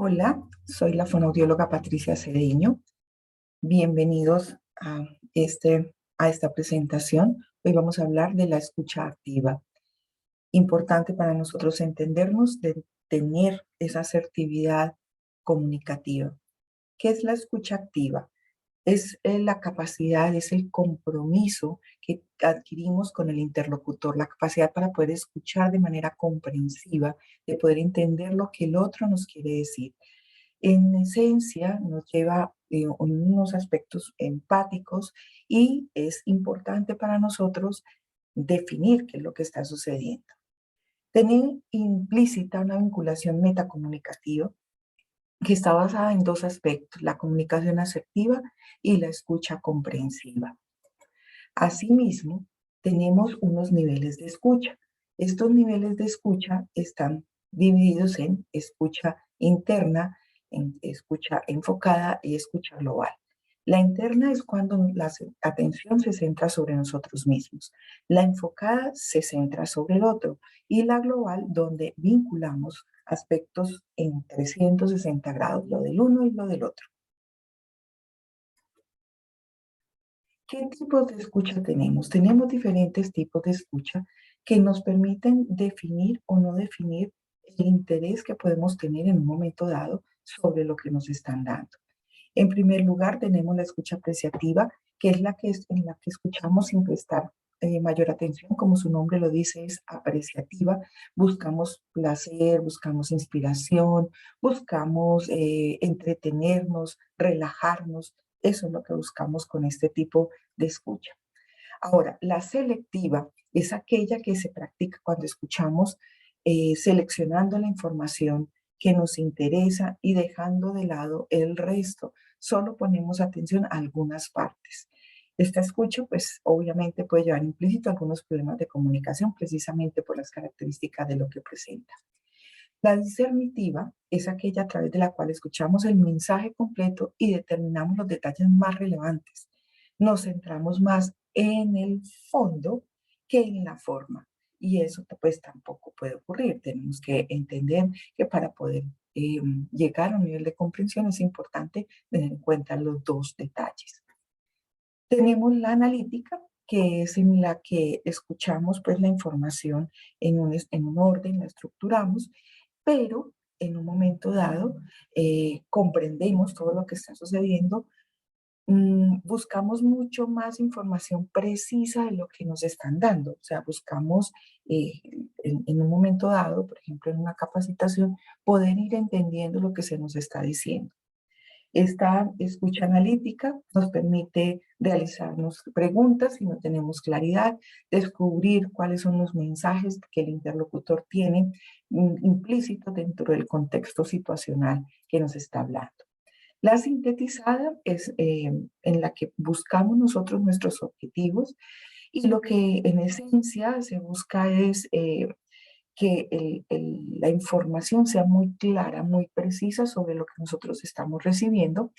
Hola, soy la fonoaudióloga Patricia Cedeño. Bienvenidos a esta presentación. Hoy vamos a hablar de la escucha activa. Importante para nosotros entendernos de tener esa asertividad comunicativa. ¿Qué es la escucha activa? Es la capacidad, es el compromiso que adquirimos con el interlocutor, la capacidad para poder escuchar de manera comprensiva, de poder entender lo que el otro nos quiere decir. En esencia, nos lleva unos aspectos empáticos y es importante para nosotros definir qué es lo que está sucediendo. Tener implícita una vinculación metacomunicativa que está basada en dos aspectos, la comunicación asertiva y la escucha comprensiva. Asimismo, tenemos unos niveles de escucha. Estos niveles de escucha están divididos en escucha interna, en escucha enfocada y escucha global. La interna es cuando la atención se centra sobre nosotros mismos. La enfocada se centra sobre el otro. Y la global, donde vinculamos aspectos en 360 grados, lo del uno y lo del otro. ¿Qué tipos de escucha tenemos? Tenemos diferentes tipos de escucha que nos permiten definir o no definir el interés que podemos tener en un momento dado sobre lo que nos están dando. En primer lugar, tenemos la escucha apreciativa, que es en la que escuchamos sin prestar mayor atención, como su nombre lo dice, es apreciativa. Buscamos placer, buscamos inspiración, buscamos entretenernos, relajarnos. Eso es lo que buscamos con este tipo de escucha. Ahora, la selectiva es aquella que se practica cuando escuchamos seleccionando la información que nos interesa y dejando de lado el resto. Solo ponemos atención a algunas partes. Esta escucha, pues obviamente puede llevar implícito algunos problemas de comunicación precisamente por las características de lo que presenta. La discernitiva es aquella a través de la cual escuchamos el mensaje completo y determinamos los detalles más relevantes. Nos centramos más en el fondo que en la forma. Y eso pues tampoco puede ocurrir. Tenemos que entender que para poder llegar a un nivel de comprensión es importante tener en cuenta los dos detalles. Tenemos la analítica, que es en la que escuchamos pues la información en un orden, la estructuramos, pero en un momento dado comprendemos todo lo que está sucediendo, buscamos mucho más información precisa de lo que nos están dando. O sea, buscamos eh, en un momento dado, por ejemplo, en una capacitación, poder ir entendiendo lo que se nos está diciendo. Esta escucha analítica nos permite realizarnos preguntas si no tenemos claridad, descubrir cuáles son los mensajes que el interlocutor tiene implícitos dentro del contexto situacional que nos está hablando. La sintetizada es en la que buscamos nosotros nuestros objetivos y lo que en esencia se busca es que la información sea muy clara, muy precisa sobre lo que nosotros estamos recibiendo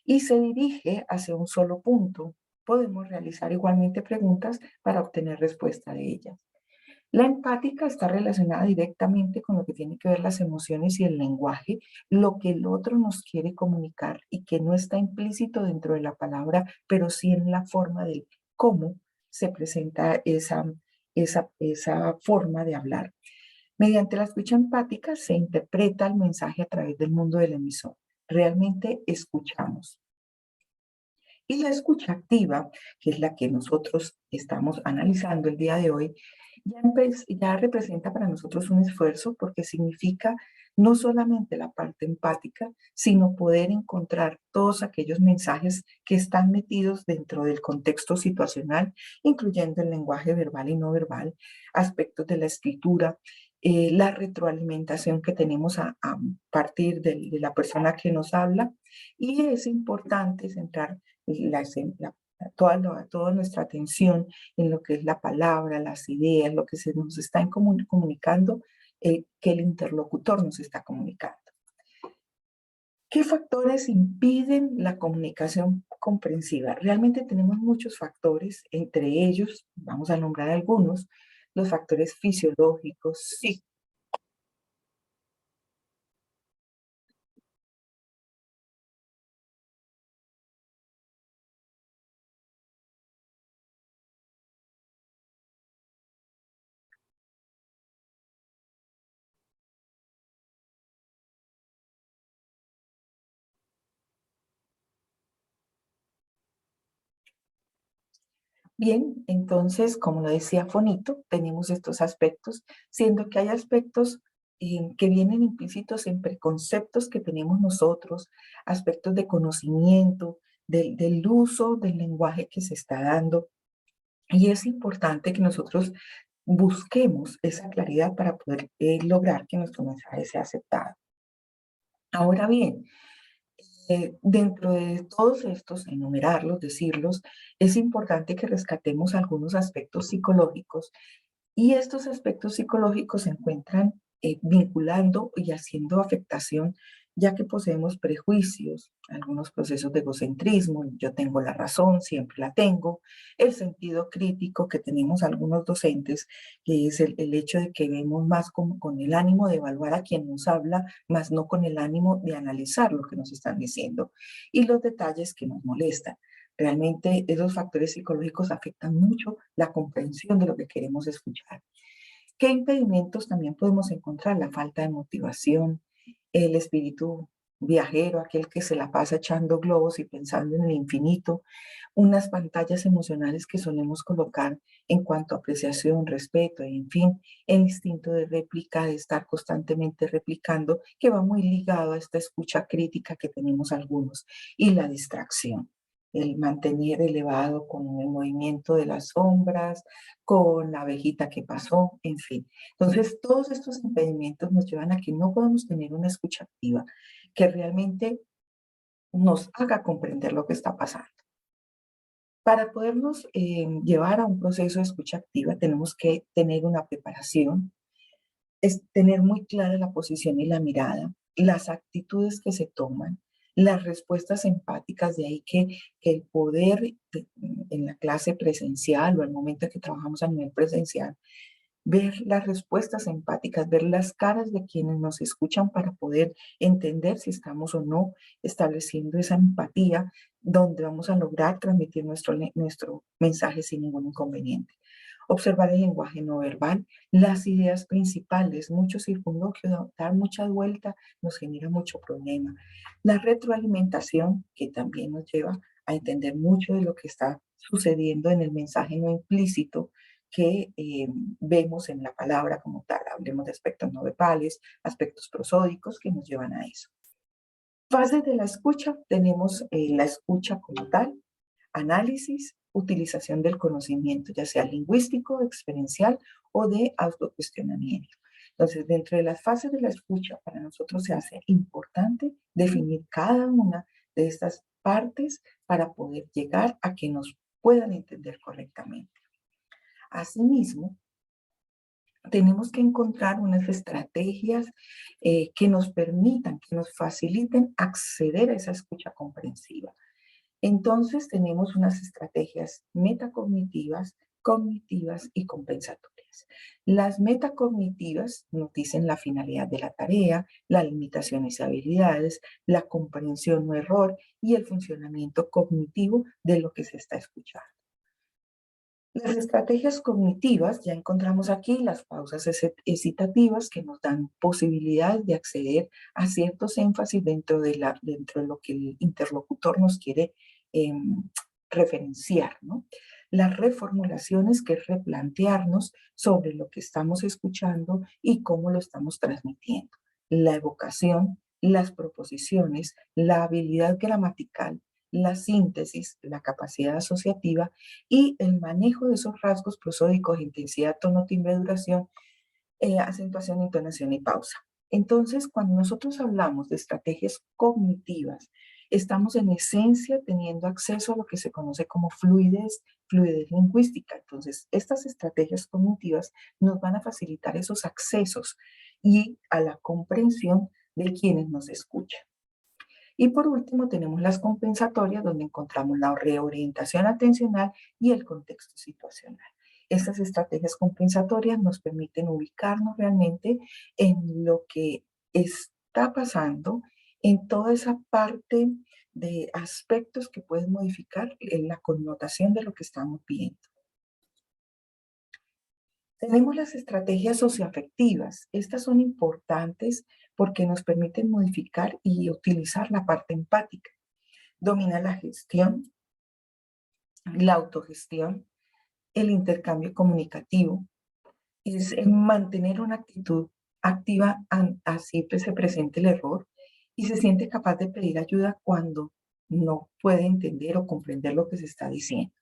y se dirige hacia un solo punto. Podemos realizar igualmente preguntas para obtener respuesta de ellas. La empática está relacionada directamente con lo que tiene que ver las emociones y el lenguaje, lo que el otro nos quiere comunicar y que no está implícito dentro de la palabra, pero sí en la forma de cómo se presenta esa forma de hablar. Mediante la escucha empática se interpreta el mensaje a través del mundo del emisor. Realmente escuchamos. Y la escucha activa, que es la que nosotros estamos analizando el día de hoy, ya representa para nosotros un esfuerzo porque significa no solamente la parte empática, sino poder encontrar todos aquellos mensajes que están metidos dentro del contexto situacional, incluyendo el lenguaje verbal y no verbal, aspectos de la escritura, la retroalimentación que tenemos a partir de la persona que nos habla. Y es importante centrar toda nuestra atención en lo que es la palabra, las ideas, lo que se nos está comunicando, que el interlocutor nos está comunicando. ¿Qué factores impiden la comunicación comprensiva? Realmente tenemos muchos factores, entre ellos, vamos a nombrar algunos, los factores fisiológicos, Bien, entonces, como lo decía Fonito, tenemos estos aspectos, siendo que hay aspectos que vienen implícitos en preconceptos que tenemos nosotros, aspectos de conocimiento, del uso del lenguaje que se está dando. Y es importante que nosotros busquemos esa claridad para poder lograr que nuestro mensaje sea aceptado. Ahora bien, dentro de todos estos, enumerarlos, decirlos, es importante que rescatemos algunos aspectos psicológicos y estos aspectos psicológicos se encuentran vinculando y haciendo afectación, ya que poseemos prejuicios, algunos procesos de egocentrismo, yo tengo la razón, siempre la tengo, el sentido crítico que tenemos algunos docentes, que es el hecho de que vemos más con el ánimo de evaluar a quien nos habla, más no con el ánimo de analizar lo que nos están diciendo, y los detalles que nos molestan. Realmente esos factores psicológicos afectan mucho la comprensión de lo que queremos escuchar. ¿Qué impedimentos también podemos encontrar? La falta de motivación, el espíritu viajero, aquel que se la pasa echando globos y pensando en el infinito, unas pantallas emocionales que solemos colocar en cuanto a apreciación, respeto, y en fin, el instinto de réplica, de estar constantemente replicando, que va muy ligado a esta escucha crítica que tenemos algunos, y la distracción, el mantener elevado con el movimiento de las sombras, con la abejita que pasó, en fin. Entonces, todos estos impedimentos nos llevan a que no podemos tener una escucha activa que realmente nos haga comprender lo que está pasando. Para podernos llevar a un proceso de escucha activa, tenemos que tener una preparación, es tener muy clara la posición y la mirada, las actitudes que se toman, las respuestas empáticas, de ahí que el poder en la clase presencial o al momento que trabajamos a nivel presencial, ver las respuestas empáticas, ver las caras de quienes nos escuchan para poder entender si estamos o no estableciendo esa empatía donde vamos a lograr transmitir nuestro mensaje sin ningún inconveniente. Observar el lenguaje no verbal, las ideas principales, mucho circunloquio, dar mucha vuelta nos genera mucho problema. La retroalimentación, que también nos lleva a entender mucho de lo que está sucediendo en el mensaje no implícito, que vemos en la palabra como tal. Hablemos de aspectos no verbales, aspectos prosódicos que nos llevan a eso. Fases de la escucha, tenemos la escucha como tal, análisis, utilización del conocimiento, ya sea lingüístico, experiencial o de autocuestionamiento. Entonces, dentro de las fases de la escucha, para nosotros se hace importante definir cada una de estas partes para poder llegar a que nos puedan entender correctamente. Asimismo, tenemos que encontrar unas estrategias que nos permitan, que nos faciliten acceder a esa escucha comprensiva. Entonces tenemos unas estrategias metacognitivas, cognitivas y compensatorias. Las metacognitivas nos dicen la finalidad de la tarea, las limitaciones y habilidades, la comprensión o error y el funcionamiento cognitivo de lo que se está escuchando. Las estrategias cognitivas, ya encontramos aquí las pausas excitativas que nos dan posibilidades de acceder a ciertos énfasis dentro de lo que el interlocutor nos quiere referenciar, ¿no? Las reformulaciones, que es replantearnos sobre lo que estamos escuchando y cómo lo estamos transmitiendo. La evocación, las proposiciones, la habilidad gramatical, la síntesis, la capacidad asociativa y el manejo de esos rasgos prosódicos, intensidad, tono, timbre, duración, acentuación, entonación y pausa. Entonces, cuando nosotros hablamos de estrategias cognitivas, estamos en esencia teniendo acceso a lo que se conoce como fluidez, fluidez lingüística. Entonces, estas estrategias cognitivas nos van a facilitar esos accesos y a la comprensión de quienes nos escuchan. Y por último, tenemos las compensatorias, donde encontramos la reorientación atencional y el contexto situacional. Estas estrategias compensatorias nos permiten ubicarnos realmente en lo que está pasando, en toda esa parte de aspectos que pueden modificar la connotación de lo que estamos viendo. Tenemos las estrategias socioafectivas. Estas son importantes porque nos permiten modificar y utilizar la parte empática. Domina la gestión, la autogestión, el intercambio comunicativo, es mantener una actitud activa, así pues se presente el error, y se siente capaz de pedir ayuda cuando no puede entender o comprender lo que se está diciendo.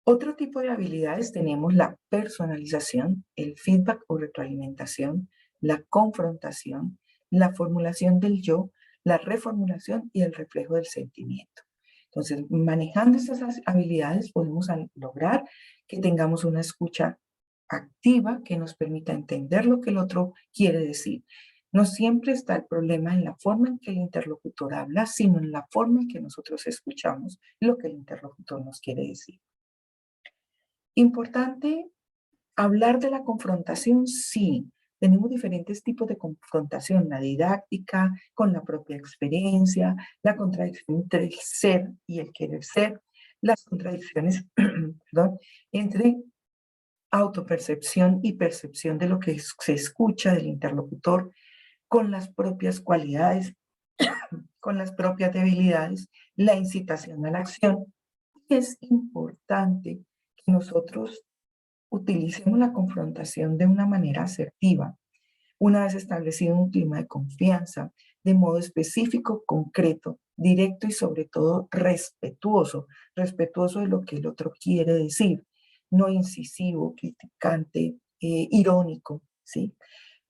Otro tipo de habilidades tenemos la personalización, el feedback o retroalimentación, la confrontación, la formulación del yo, la reformulación y el reflejo del sentimiento. Entonces, manejando estas habilidades podemos lograr que tengamos una escucha activa que nos permita entender lo que el otro quiere decir. No siempre está el problema en la forma en que el interlocutor habla, sino en la forma en que nosotros escuchamos lo que el interlocutor nos quiere decir. Importante hablar de la confrontación, sí. Tenemos diferentes tipos de confrontación, la didáctica, con la propia experiencia, la contradicción entre el ser y el querer ser, las contradicciones perdón, entre autopercepción y percepción de lo que se escucha del interlocutor, con las propias cualidades, con las propias debilidades, la incitación a la acción. Es importante que nosotros utilicemos la confrontación de una manera asertiva, una vez establecido un clima de confianza, de modo específico, concreto, directo y sobre todo respetuoso, respetuoso de lo que el otro quiere decir, no incisivo, criticante, irónico, ¿sí?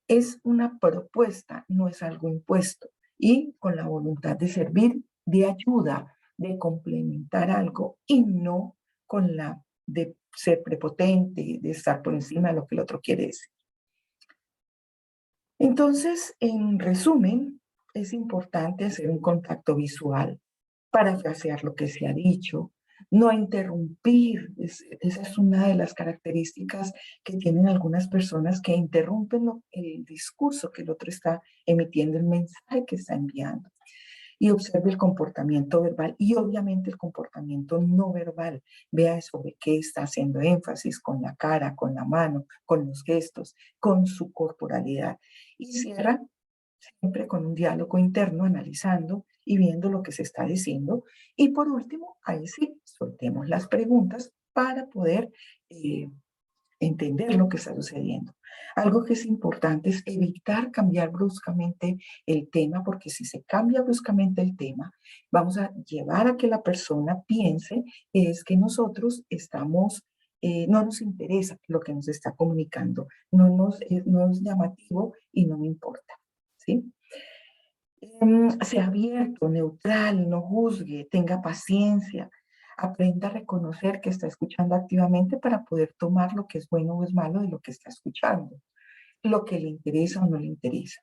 Es una propuesta, no es algo impuesto, y con la voluntad de servir, de ayuda, de complementar algo y no con la de ser prepotente, de estar por encima de lo que el otro quiere decir. Entonces, en resumen, es importante hacer un contacto visual, parafrasear lo que se ha dicho, no interrumpir. Esa es una de las características que tienen algunas personas que interrumpen el discurso que el otro está emitiendo, el mensaje que está enviando. Y observe el comportamiento verbal y obviamente el comportamiento no verbal. Vea sobre qué está haciendo énfasis con la cara, con la mano, con los gestos, con su corporalidad. Y cierra siempre con un diálogo interno, analizando y viendo lo que se está diciendo. Y por último, ahí sí, soltemos las preguntas para poder entender lo que está sucediendo. Algo que es importante es evitar cambiar bruscamente el tema, porque si se cambia bruscamente el tema, vamos a llevar a que la persona piense es que nosotros estamos, no nos interesa lo que nos está comunicando, no es llamativo y no me importa, ¿sí? Sea abierto, neutral, no juzgue, tenga paciencia, aprenda a reconocer que está escuchando activamente para poder tomar lo que es bueno o es malo de lo que está escuchando, lo que le interesa o no le interesa.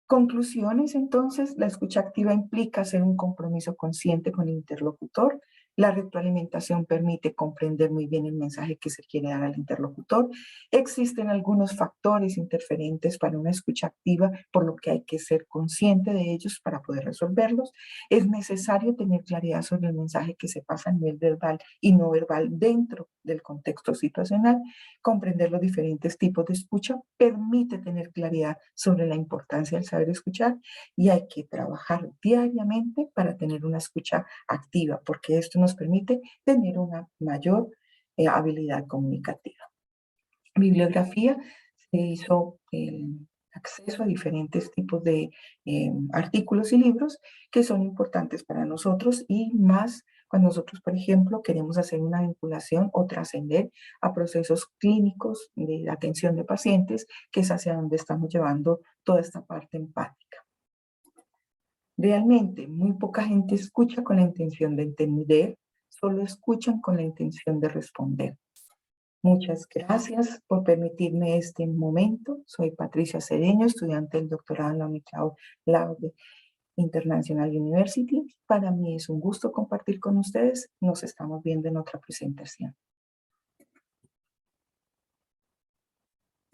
Conclusiones, entonces, la escucha activa implica hacer un compromiso consciente con el interlocutor. La retroalimentación permite comprender muy bien el mensaje que se quiere dar al interlocutor. Existen algunos factores interferentes para una escucha activa, por lo que hay que ser consciente de ellos para poder resolverlos. Es necesario tener claridad sobre el mensaje que se pasa a nivel verbal y no verbal dentro del contexto situacional. Comprender los diferentes tipos de escucha permite tener claridad sobre la importancia del saber escuchar, y hay que trabajar diariamente para tener una escucha activa, porque esto nos permite tener una mayor habilidad comunicativa. Bibliografía: se hizo el acceso a diferentes tipos de artículos y libros que son importantes para nosotros, y más cuando nosotros, por ejemplo, queremos hacer una vinculación o trascender a procesos clínicos de atención de pacientes, que es hacia donde estamos llevando toda esta parte empática. Realmente, muy poca gente escucha con la intención de entender, solo escuchan con la intención de responder. Muchas gracias por permitirme este momento. Soy Patricia Cedeño, estudiante del doctorado en la Unicloud International University. Para mí es un gusto compartir con ustedes. Nos estamos viendo en otra presentación.